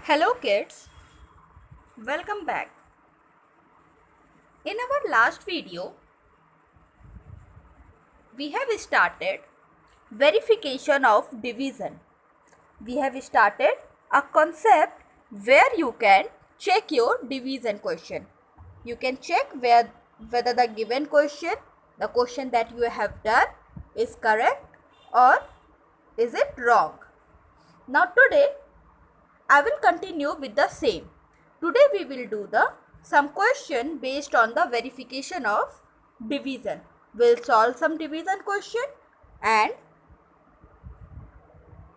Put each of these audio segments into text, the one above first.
Hello kids, welcome back. In our last video, we have started verification of division. We have started a concept where you can check your division question. You can check whether the given question, the question that you have done is correct or is it wrong. Now today I will continue with the same. Today we will do the some question based on the verification of division. We'll solve some division question and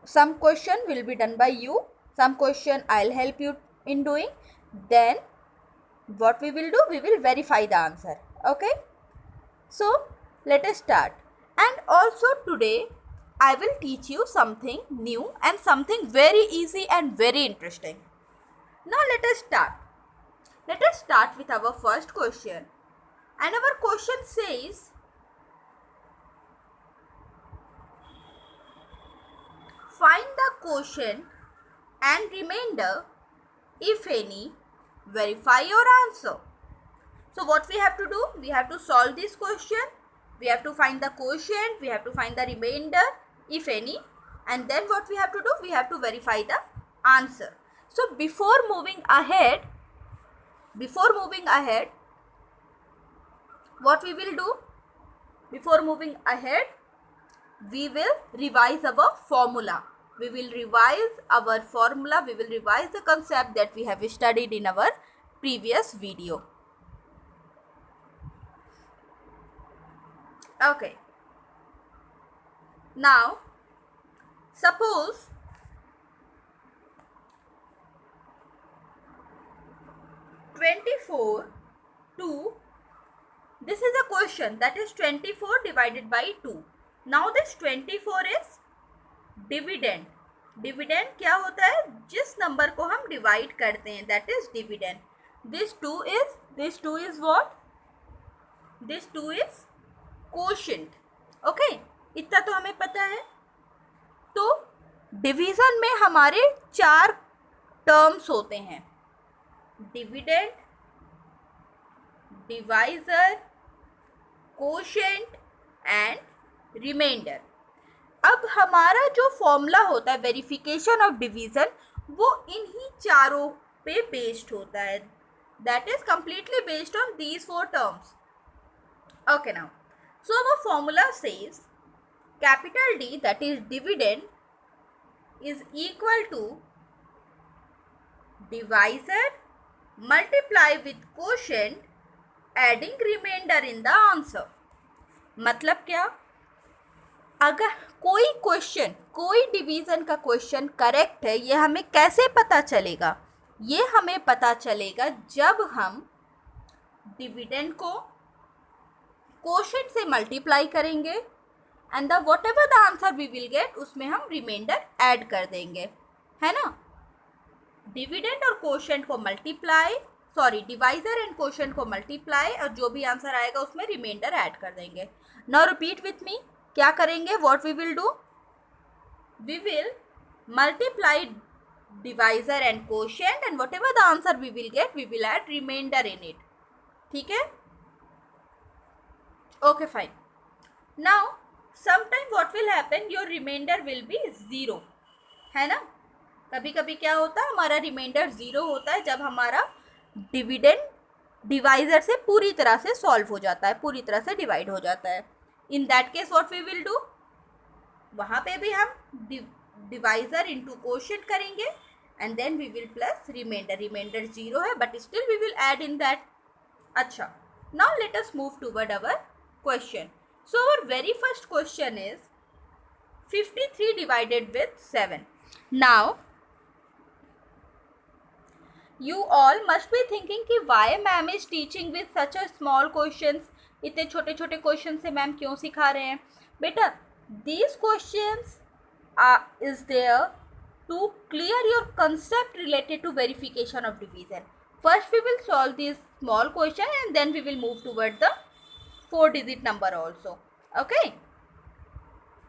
some question will be done by you. Some question I'll help you in doing. Then what we will do, we will verify the answer. Okay. So let us start. And also today I will teach you something new and something very easy and very interesting. Now let us start. Let us start with our first question. And our question says, find the quotient and remainder, if any, verify your answer. So what we have to do? We have to solve this question. We have to find the quotient, we have to find the remainder, if any, and then what we have to do? We have to verify the answer. So before moving ahead, what we will do? Before moving ahead, we will revise our formula. We will revise our formula. We will revise the concept that we have studied in our previous video. Okay. Now, suppose this is a question that is 24 divided by 2. Now this 24 is dividend. Dividend क्या होता है? जिस number को हम divide करते हैं, that is dividend. This two is what? This two is quotient. Okay, इतना तो हमें पता है. तो डिवीजन में हमारे 4 टर्म्स होते हैं: dividend, divisor, quotient and remainder. अब हमारा जो फॉर्मूला होता है वेरिफिकेशन ऑफ डिवीजन, वो इन्हीं चारों पे बेस्ड होता है. That is completely based on these 4 terms. Okay, now so our formula says capital D, that is dividend, is equal to divisor multiply with quotient adding remainder in the answer. मतलब क्या? अगर कोई division का question correct है, ये हमें कैसे पता चलेगा? ये हमें पता चलेगा जब हम डिविडेंड को कोशेंट से मल्टीप्लाई करेंगे and the whatever the answer we will get, उसमें हम रिमाइंडर ऐड कर देंगे, है ना? डिविडेंड और कोशेंट को मल्टीप्लाई, डिवाइजर एंड कोशेंट को मल्टीप्लाई, और जो भी आंसर आएगा उसमें रिमाइंडर ऐड कर देंगे. Now repeat with me. क्या करेंगे? What we will do? We will multiply divisor and quotient and whatever the answer we will get, we will add remainder in it. ठीक है? Okay, fine. Now sometime what will happen, your remainder will be 0, है ना? कभी कभी क्या होता है, हमारा रिमाइंडर 0 होता है जब हमारा डिविडेंड डिवाइजर से पूरी तरह से सॉल्व हो जाता है, पूरी तरह से डिवाइड हो जाता है. In that case what we will do, वहाँ पे भी हम डिवाइजर इंटू कोशेंट करेंगे and then we will plus remainder. Remainder 0 है but still we will add in that. अच्छा, now let us move toward our question. So our very first question is 53 divided with 7. Now you all must be thinking कि why ma'am is teaching with such a small questions. इतने छोटे छोटे question से ma'am क्यों सिखा रहे हैं? बेटा, these questions is there to clear your concept related to verification of division. First we will solve this small question and then we will move toward the 4-digit number also. Okay,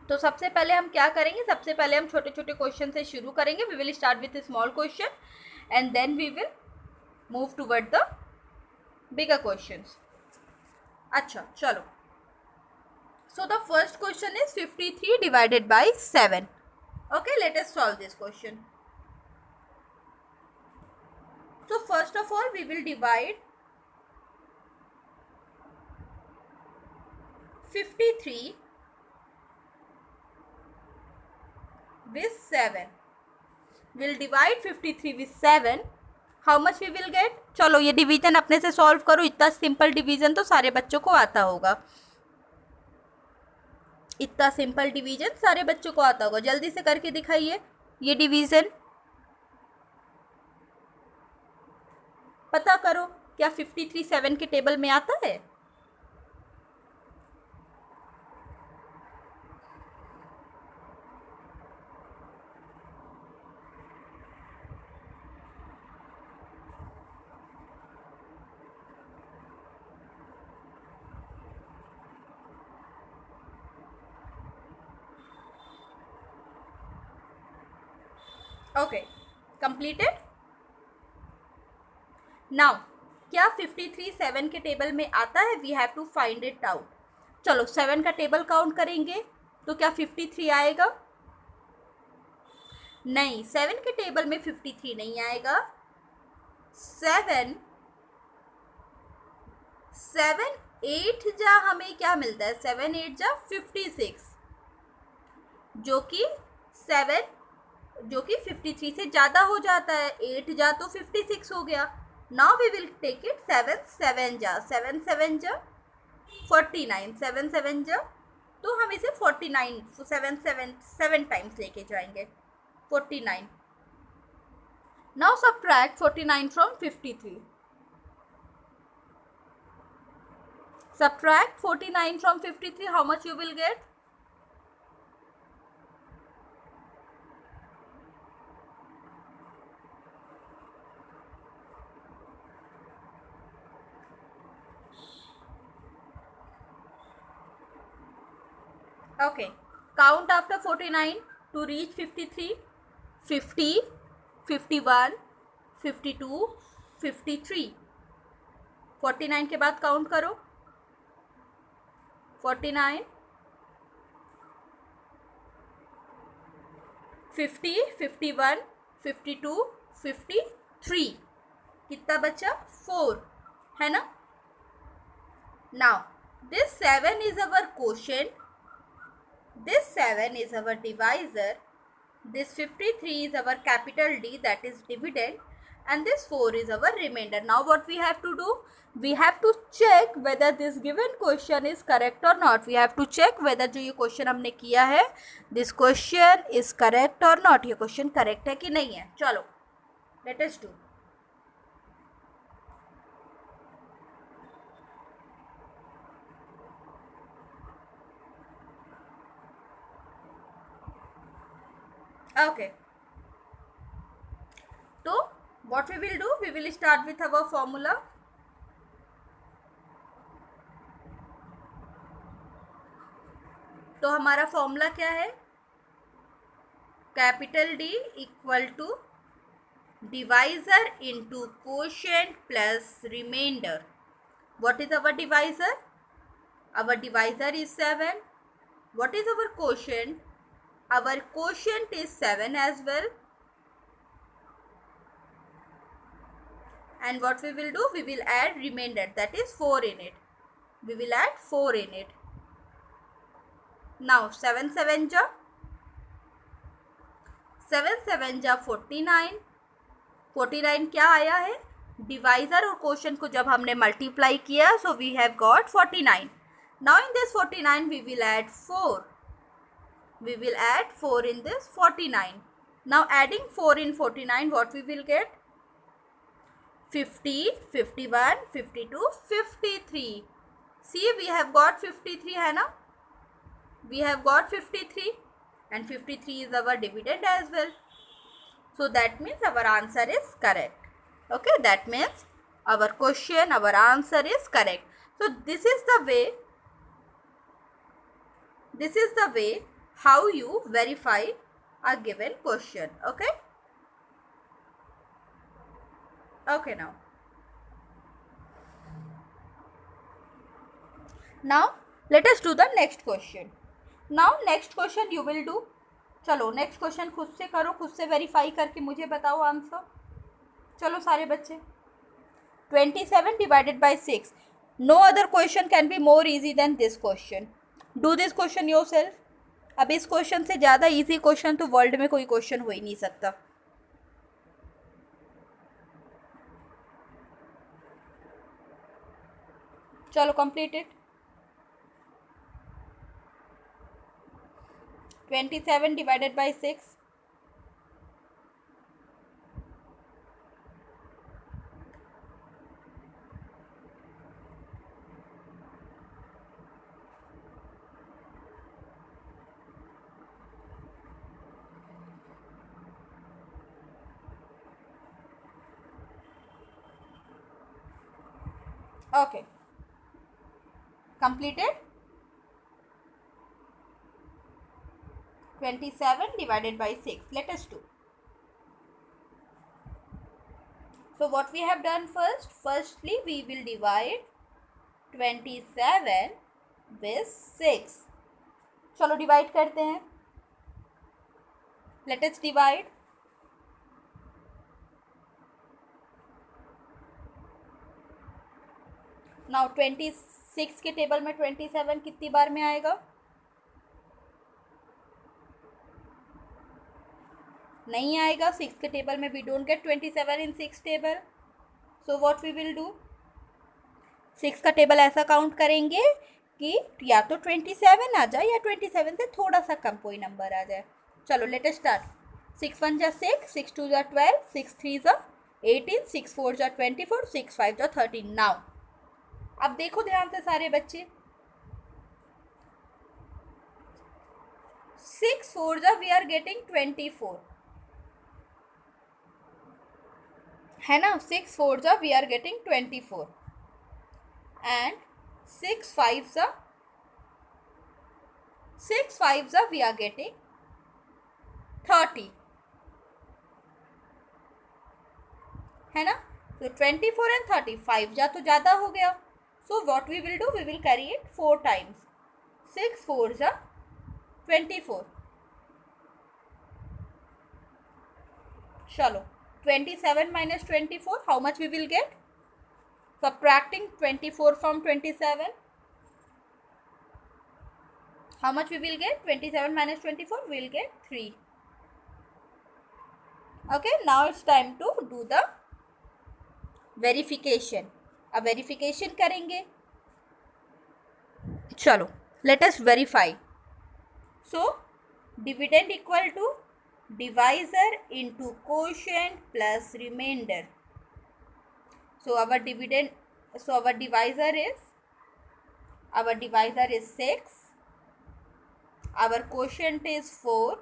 तो सबसे पहले हम क्या करेंगे, सबसे पहले हम छोटे छोटे क्वेश्चन से शुरू करेंगे. We will start with small question and then we will move toward the bigger questions. अच्छा चलो. So the first question is 53 divided by 7. Okay, let us solve this question. So first of all we will divide 53 with 7. We'll divide 53 with 7. How much we will get? चलो ये division अपने से solve करो. इतना simple division तो सारे बच्चों को आता होगा. इतना सिंपल डिवीजन सारे बच्चों को आता होगा. जल्दी से करके दिखाइए ये डिवीजन. पता करो क्या 53 7 के टेबल में आता है? Okay, completed. नाउ क्या 53 7 के टेबल में आता है? We have to find it out. चलो 7 का टेबल काउंट करेंगे तो क्या 53 आएगा? नहीं, 7 के टेबल में 53 नहीं आएगा. 7 8 जा हमें क्या मिलता है? 7 8 जा 56, जो कि 53 से ज़्यादा हो जाता है. 8 जा तो 56 हो गया. Now we will take it 7 7 जा 49. 7 7 जा तो हम इसे 49 7 टाइम्स लेके जाएंगे. 49. Now subtract 49 from 53. Subtract 49 from 53. How much you will get? Okay. Count after 49 to reach 53. 50, 51, 52, 53. 49 के बाद काउंट करो. 49, 50, 51, 52, 53. कितना बचा? 4 है ना. Now this 7 is our quotient, this 7 is our divisor, this 53 is our capital D, that is dividend, and this 4 is our remainder. Now what we have to do? We have to check whether this given question is correct or not. We have to check whether जो ये question हमने किया है, this question is correct or not. ये question correct है कि नहीं है. चलो let us do. Okay. So what we will do? We will start with our formula. तो हमारा फॉर्मूला क्या है? Capital D equal to divisor into quotient plus remainder. What is our divisor? Our divisor is 7. What is our quotient? Our quotient is 7 as well. And what we will do? We will add remainder, that is 4 in it. We will add 4 in it. Now 7 7 ja 49. 49 क्या आया है? Divisor और quotient को जब हमने multiply किया, so we have got 49. Now in this 49 we will add 4. We will add 4 in this 49. Now adding 4 in 49, what we will get? 50, 51, 52, 53. See, we have got 53 है ना? We have got 53 and 53 is our dividend as well. So that means our answer is correct. Okay, that means our question, our answer is correct. So this is the way how you verify a given question. Okay? Okay, now let us do the next question. Now next question you will do. चलो next question खुद से करो, खुद से verify करके मुझे बताओ answer. चलो सारे बच्चे. 27 divided by 6. No other question can be more easy than this question. Do this question yourself. अब इस क्वेश्चन से ज़्यादा इजी क्वेश्चन तो वर्ल्ड में कोई क्वेश्चन हो ही नहीं सकता. चलो complete it. 27 divided by 6. Okay. Completed. 27 divided by 6. Let us do. So what we have done first? Firstly, we will divide 27 with 6. चलो डिवाइड करते हैं. Let us divide. Now 26 के टेबल में 27 कितनी बार में आएगा? नहीं आएगा. 6 के टेबल में we don't get 27 in 6 table. So what we will do? 6 का टेबल ऐसा काउंट करेंगे कि या तो 27 आ जाए या 27 से थोड़ा सा कम कोई नंबर आ जाए. चलो लेट अस स्टार्ट. 6 1 जा 6, 6 2 जा 12, 6 3 जा 18, 6 4 जा 24, 6 5 जा 13. नाउ अब देखो ध्यान से सारे बच्चे. 6 4 जा वी आर गेटिंग 24 है ना. 6 4 जा वी आर गेटिंग 24 and 6 5 जा we are getting 30 है ना. So 24 and 30 5 जा तो ज़्यादा हो गया. So what we will do? We will carry it 4 times. 6 4 जा 24. चलो 27 minus 24, how much we will get? Subtracting 24 from 27. How much we will get? 27 minus 24, we will get 3. Okay, now it's time to do the verification. अब verification करेंगे. चलो let us verify. So dividend equal to divisor into quotient plus remainder. So our divisor is 6. Our quotient is 4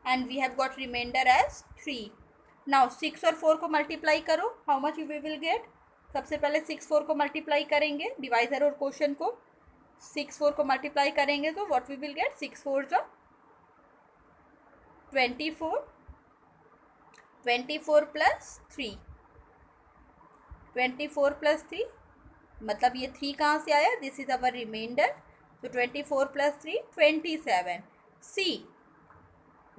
and we have got remainder as 3. Now 6 और 4 को multiply करो. How much we will get? सबसे पहले 6 4 को multiply करेंगे, divisor और quotient को. 6 4 को मल्टीप्लाई करेंगे तो व्हाट वी विल गेट? 6 4 जा 24, 24 प्लस 3, 24 प्लस 3 मतलब ये 3 कहाँ से आया? This is our remainder. तो 24 plus 3 27. See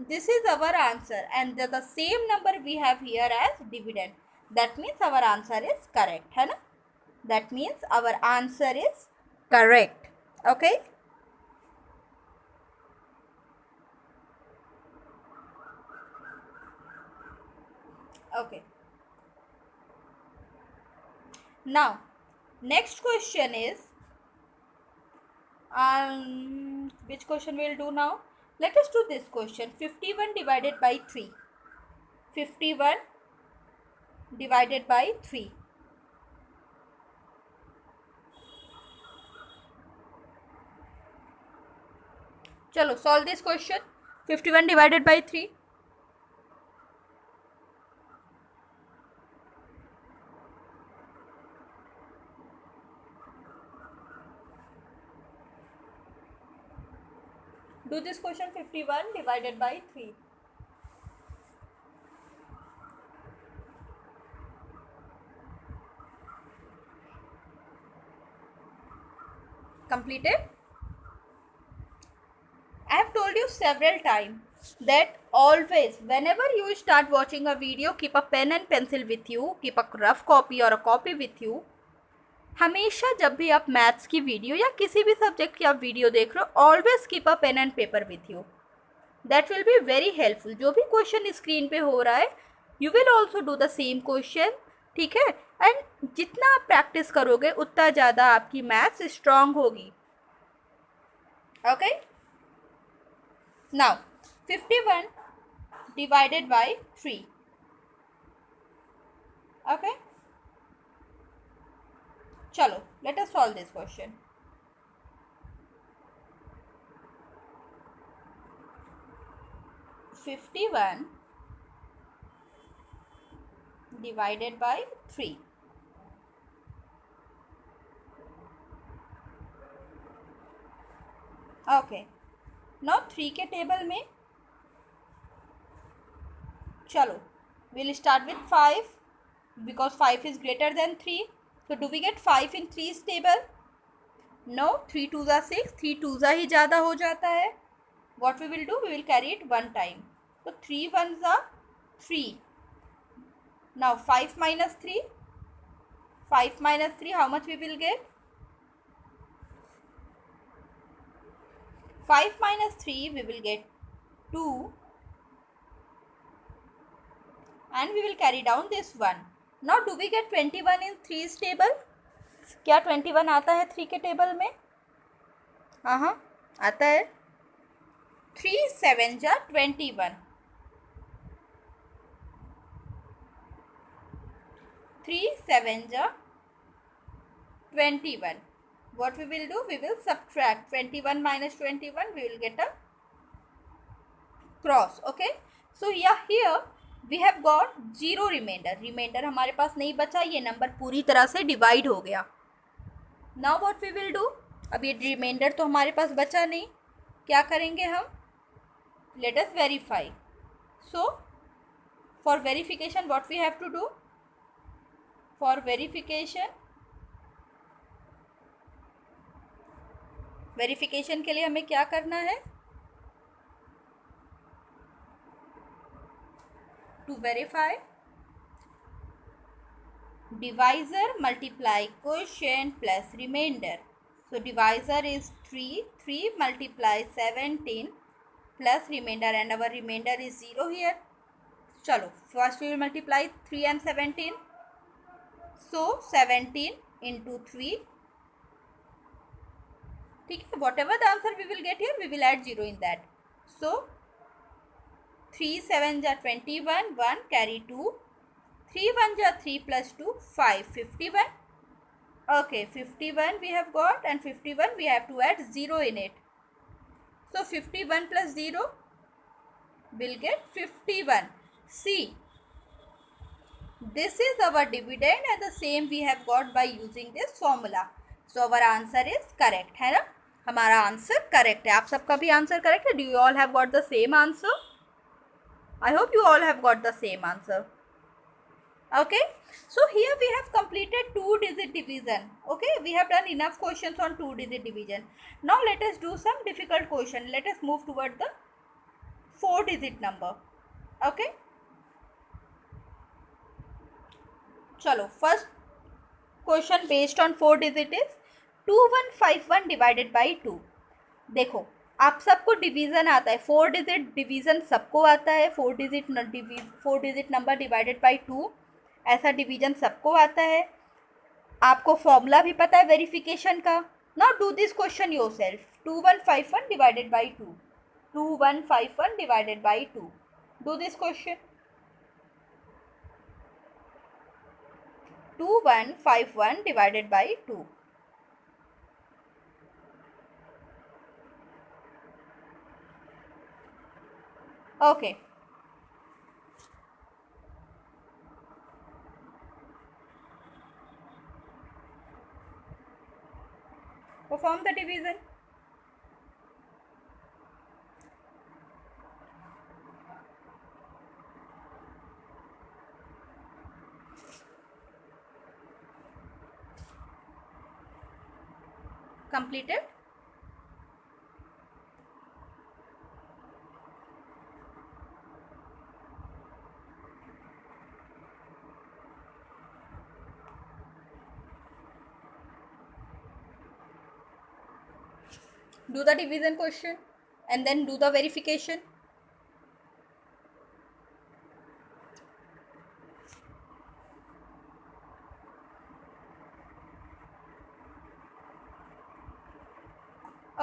this is our answer and the same number we have here as dividend. That means our answer is correct है ना. That means our answer is correct. Okay. Okay. Now next question is which question we'll do now? Let us do this question. 51 divided by 3. 51 divided by 3. चलो solve this question. 51 divided by 3. Do this question 51 divided by 3. Completed? I have told you several times that always whenever you start watching a video, keep a pen and pencil with you, keep a rough copy or a copy with you. हमेशा जब भी आप maths की video या किसी भी subject की आप वीडियो देख रहे हो, always keep a pen and paper with you. That will be very helpful. जो भी क्वेश्चन स्क्रीन पे हो रहा है, you will also do the same question. ठीक है? एंड जितना आप प्रैक्टिस करोगे उतना ज़्यादा आपकी मैथ्स स्ट्रांग होगी. Okay? Now 51 divided by 3. Okay? Chalo, let us solve this question. 51 divided by 3. Okay. Now 3 के टेबल में चलो, we'll start with 5 because 5 is greater than 3. So do we get 5 in 3's table? No. 3 2s are 6. 3 2s ही ज़्यादा हो जाता है. What we will do? We will carry it one time. So 3 1s are 3. Now 5 minus 3. 5 minus 3, how much we will get? 5 minus 3, we will get 2. And we will carry down this 1. Now do we get 21 in 3's table? क्या 21 आता है 3 के table में? हाँ आता है. 3 7 जा 21. 3 7 जा 21. What we will do? We will subtract 21 minus 21. We will get a cross. Okay? So here we have got 0 remainder. Remainder हमारे पास नहीं बचा. ये नंबर पूरी तरह से डिवाइड हो गया. Now what we will do? अब ये रिमाइंडर तो हमारे पास बचा नहीं. क्या करेंगे हम? Let us verify. So for verification what we have to do? For verification के लिए हमें क्या करना है? To verify, divisor multiply quotient plus remainder. So divisor is 3. 3 multiply 17 plus remainder, and our remainder is 0 here. Chalo, first we will multiply 3 and 17. So 17 into 3. ठीक है? Whatever the answer we will get here, we will add 0 in that. So 3 7 ja 21. 1 carry 2. 3 1 ja 3 plus 2 5. 51. Okay, 51 we have got, and 51 we have to add 0 in it. So 51 plus 0 will get 51. See, this is our dividend, and the same we have got by using this formula. So our answer is correct, है ना? हमारा answer correct है. आप सबका भी answer correct है. Do you all have got the same answer? I hope you all have got the same answer. Okay, so here we have completed 2-digit division. Okay, we have done enough questions on 2-digit division. Now let us do some difficult question. Let us move toward the 4-digit number. Okay, chalo, first question based on 4-digit is 2151 divided by 2. देखो, आप सबको division आता है. 4-digit division सबको आता है. 4-digit number divided by 2, ऐसा division सबको आता है. आपको फॉर्मूला भी पता है वेरिफिकेशन का. Now do this question yourself. 2151 divided by 2. 2151 divided by 2. Do this question. 2151 divided by 2. Okay. Perform the division. completed? Do the division question and then do the verification.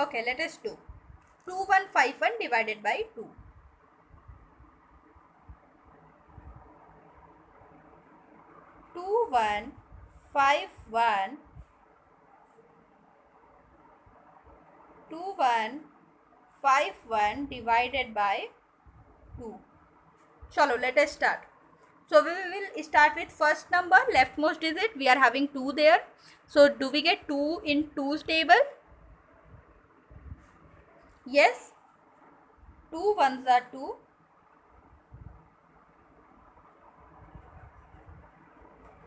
Okay, let us do 2151 divided by 2. 2151 2151 divided by 2. Chalo, let us start. So we will start with first number, leftmost digit. We are having 2 there. So do we get 2 in 2's table? Yes. 2 ones are 2.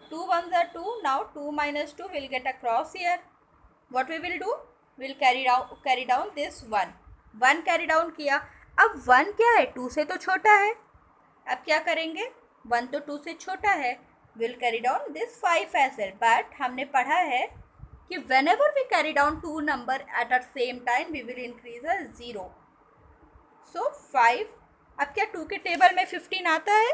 2 ones are 2. Now 2 minus 2 will get across here. What we will do? We'll carry down this 1. 1 carry down किया. अब 1 क्या है? 2 से तो छोटा है. अब क्या करेंगे? 1 तो 2 से छोटा है. We'll carry down this 5 as well. But हमने पढ़ा है कि whenever we carry down two number at the same time, we will increase a 0. So 5. अब क्या 2 के टेबल में 15 आता है?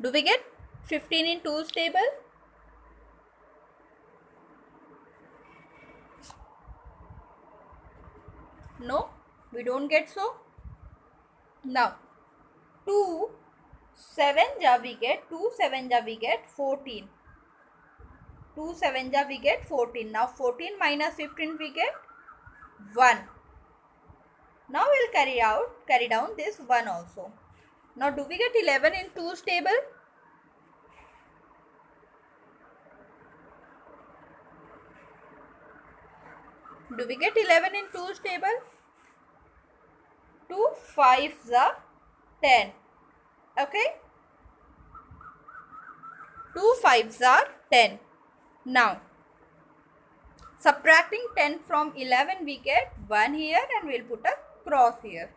Do we get 15 in 2's table? No, we don't get so. Now 2 7 ja we get 2 7 ja we get 14. 2 7 ja we get 14. Now 14 minus 15 we get 1. Now we'll carry down this 1 also. Now do we get 11 in 2's table? Do we get 11 in 2's table? 2 5s are 10. Okay? 2 5s are 10. Now, subtracting 10 from 11, we get 1 here and we'll put a cross here.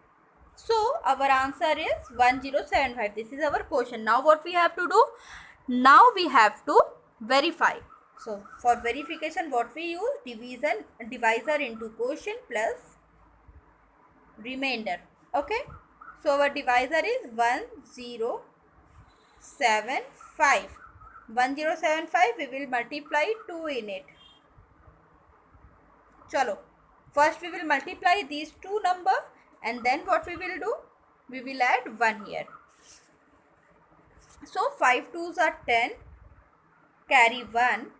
So, our answer is 1075. This is our question. Now, what we have to do? Now, we have to verify. So, for verification, what we use? Divisor into quotient plus remainder. Okay? So, our divisor is 1075. 1075, we will multiply 2 in it. Chalo. First, we will multiply these two numbers and then what we will do? We will add 1 here. So, 5 2s are 10. Carry 1.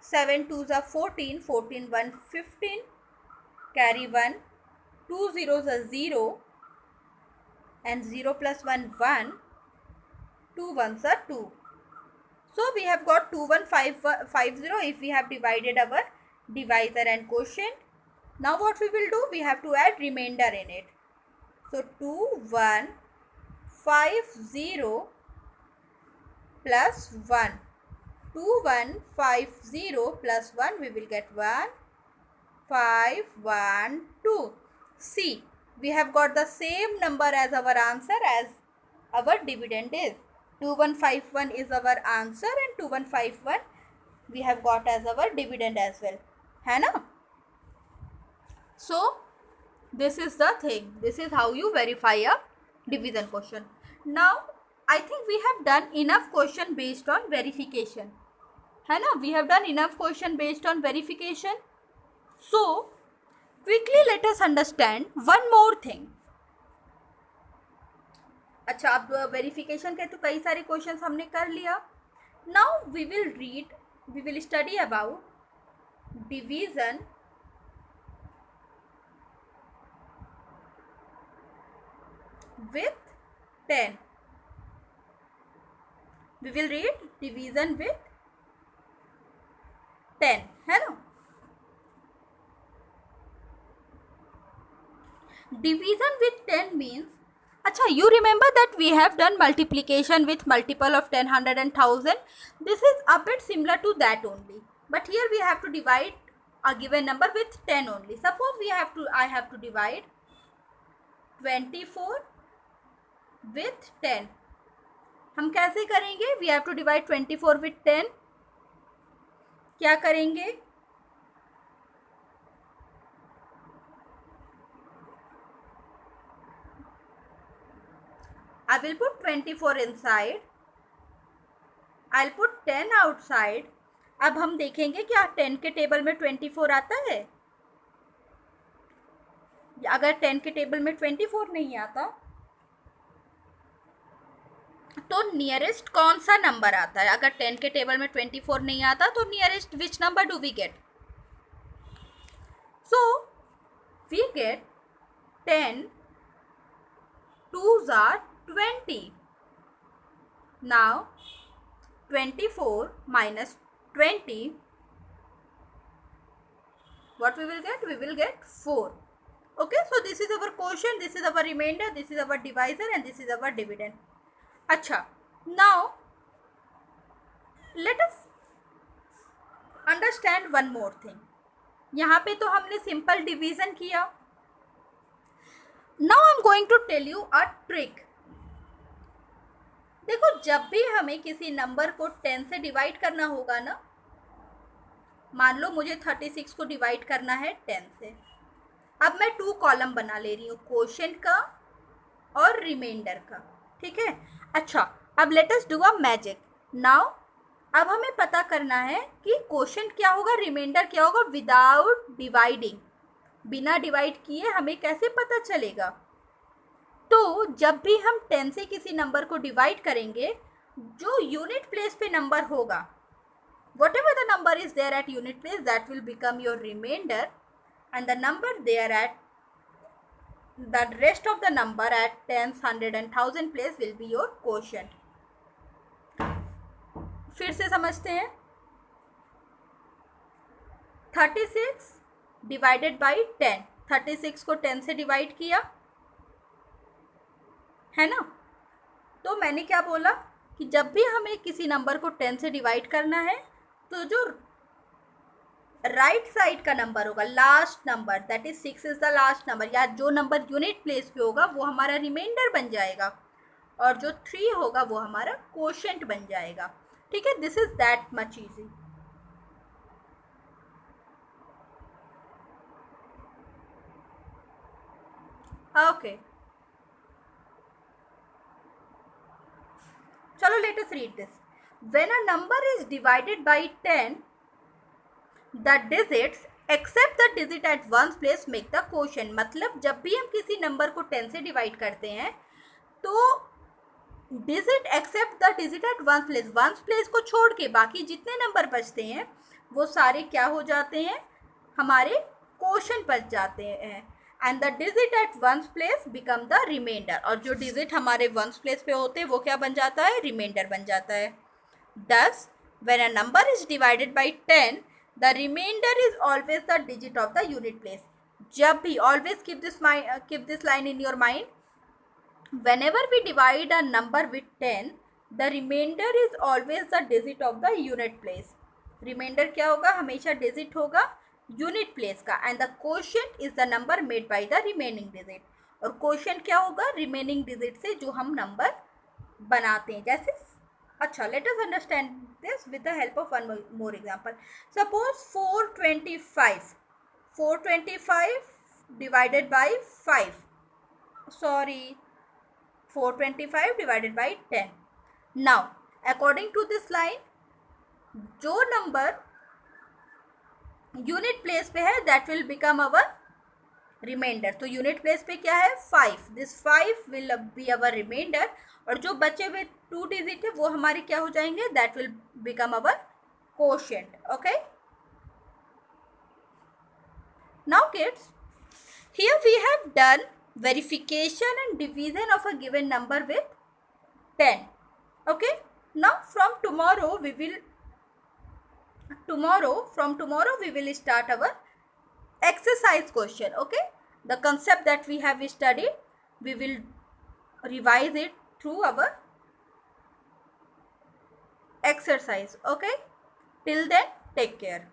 7 2s are 14. 14 1 15. Carry 1. 2 zeros are 0. And 0 plus 1 1. 2 ones are 2. So we have got 2150 if we have divided our divisor and quotient. Now what we will do? We have to add remainder in it. So 2150 plus 1. 2150 plus 1, we will get 1512. See, we have got the same number as our answer as our dividend is. 2151 is our answer and 2151 we have got as our dividend as well. है ना? So, this is the thing. This is how you verify a division question. Now, I think we have done enough question based on verification. है ना? We have done enough question based on verification. So, quickly let us understand one more thing. अच्छा, अब verification के तो कई सारे questions हमने कर लिया. Now we will study about division with 10. We will read division with 10, है ना? Division with 10 means Acha, you remember that we have done multiplication with multiple of 10, 100 and 1000. This is a bit similar to that only. But here we have to divide a given number with 10 only. Suppose I have to divide 24 with 10. हम कैसे करेंगे? We have to divide 24 with 10. क्या करेंगे? I will put 24 inside. I'll put 10 outside. अब हम देखेंगे क्या 10 के टेबल में 24 आता है? अगर 10 के टेबल में 24 नहीं आता तो नियरेस्ट कौन सा नंबर आता है? अगर 10 के टेबल में 24 नहीं आता तो nearest which number do we get? So we get 10 2s are 20. Now 24 minus 20, what we will get? We will get 4. Okay, so this is our quotient, this is our remainder, this is our divisor and this is our dividend. अच्छा, now let us understand one more thing. यहाँ पे तो हमने simple division किया. Now I'm going to tell you a trick. देखो, जब भी हमें किसी नंबर को 10 से डिवाइड करना होगा ना, मान लो मुझे 36 को डिवाइड करना है 10 से. अब मैं 2 कॉलम बना ले रही हूँ, क्वोशिएंट का और रिमाइंडर का. ठीक है. अच्छा, अब let us do a magic. Now अब हमें पता करना है कि क्वोशिएंट क्या होगा, रिमाइंडर क्या होगा विदाउट डिवाइडिंग. बिना डिवाइड किए हमें कैसे पता चलेगा? तो जब भी हम 10 से किसी नंबर को डिवाइड करेंगे, जो यूनिट प्लेस पे नंबर होगा, whatever the number is there at unit place, that will become your remainder, and the number there at the rest of the number at 10, 100 and 1000 place will be your quotient. फिर से समझते हैं. 36 divided by 10. 36 को 10 से divide किया है ना. तो मैंने क्या बोला कि जब भी हमें किसी नंबर को 10 से डिवाइड करना है तो जो राइट साइड का नंबर होगा, last number, that is 6 is the last number, या जो नंबर यूनिट प्लेस पे होगा वो हमारा रिमाइंडर बन जाएगा और जो 3 होगा वो हमारा क्वोशिएंट बन जाएगा. ठीक है. This is that much easy. Okay, चलो let us read this. When a number is divided by 10, the digits except the digit at ones place make the quotient. मतलब जब भी हम किसी नंबर को 10 से डिवाइड करते हैं तो digit except the digit at ones place को छोड़ के बाकी जितने नंबर बचते हैं वो सारे क्या हो जाते हैं, हमारे क्वोशिएंट बच जाते हैं. And the digit at ones place become the remainder. और जो डिजिट हमारे वंस प्लेस पे होते हैं वो क्या बन जाता है, रिमाइंडर बन जाता है. Thus, when a number is divided by 10, the remainder is always the digit of the unit place. जब भी, always keep this line in your mind. Whenever we divide a number with 10, the remainder is always the digit of the unit place. Remainder क्या होगा, हमेशा digit होगा unit place का. And the quotient is the number made by the remaining digit. और quotient क्या होगा, remaining digit से जो हम number बनाते हैं. जैसे अच्छा, let us understand this with the help of one more example. Suppose 425 divided by 5. Sorry, 425 divided by 10. Now, according to this line, जो number unit place पे है that will become our remainder. तो unit place पे क्या है, 5. This 5 will be our remainder. और जो बचे हुए 2 डिजिट है वो हमारे क्या हो जाएंगे, that will become our quotient. Okay. Now kids, here we have done verification and division of a given number with 10. Okay. Now from tomorrow we will start our exercise question. Okay, the concept that we have studied, we will revise it through our exercise. Okay, till then, take care.